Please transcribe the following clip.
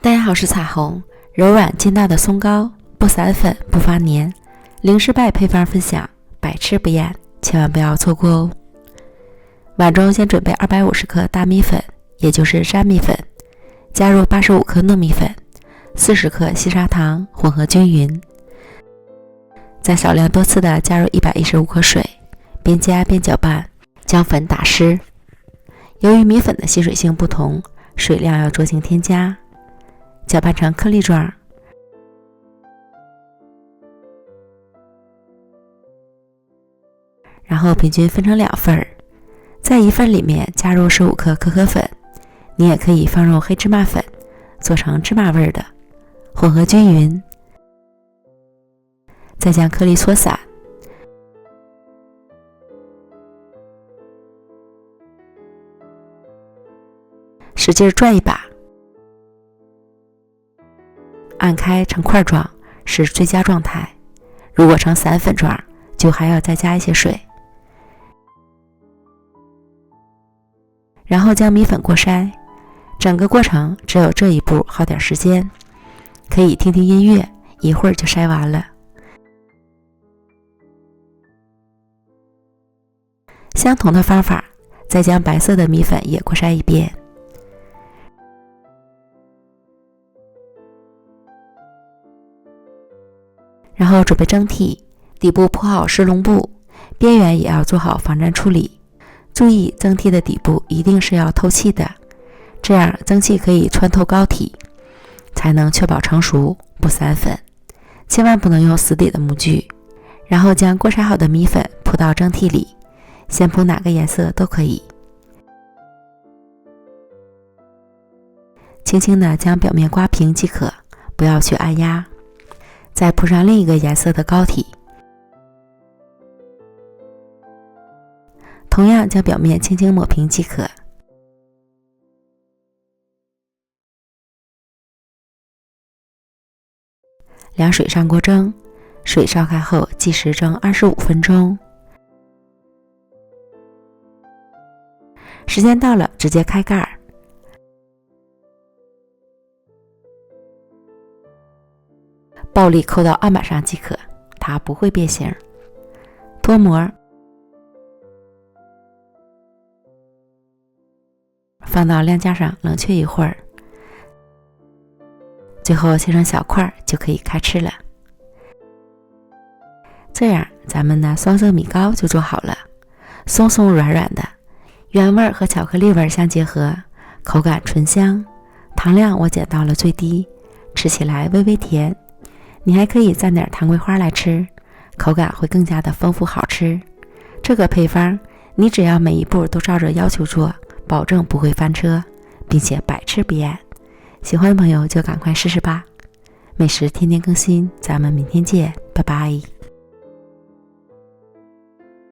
大家好，我是彩虹，柔软劲道的松糕，不散粉不发黏，零失败配方分享，百吃不厌，千万不要错过哦。碗中先准备250克大米粉，也就是粘米粉，加入85克糯米粉，40克细砂糖，混合均匀，再少量多次的加入115克水，边加边搅拌，将粉打湿。由于米粉的吸水性不同，水量要酌情添加，搅拌成颗粒状，然后平均分成2份，在一份里面加入15克可可粉，你也可以放入黑芝麻粉，做成芝麻味的，混合均匀，再将颗粒搓散，使劲转一把，按开成块状是最佳状态，如果成散粉状就还要再加一些水。然后将米粉过筛，整个过程只有这一步耗点时间，可以听听音乐，一会儿就筛完了。相同的方法，再将白色的米粉也过筛一遍。然后准备蒸屉，底部铺好湿笼布，边缘也要做好防粘处理。注意蒸屉的底部一定是要透气的，这样蒸汽可以穿透膏体，才能确保成熟不散粉。千万不能用死底的模具。然后将过筛好的米粉铺到蒸屉里，先铺哪个颜色都可以。轻轻地将表面刮平即可，不要去按压。再铺上另一个颜色的膏体，同样将表面轻轻抹平即可。凉水上锅蒸，水烧开后计时蒸25分钟。时间到了，直接开盖，暴力扣到案板上即可，它不会变形。脱模，放到晾架上冷却一会儿，最后切成小块就可以开吃了。这样咱们的双色米糕就做好了，松松软软的，原味和巧克力味相结合，口感醇香，糖量我减到了最低，吃起来微微甜。你还可以蘸点糖桂花来吃，口感会更加的丰富好吃。这个配方你只要每一步都照着要求做，保证不会翻车，并且百吃不厌。喜欢的朋友就赶快试试吧。美食天天更新，咱们明天见，拜拜。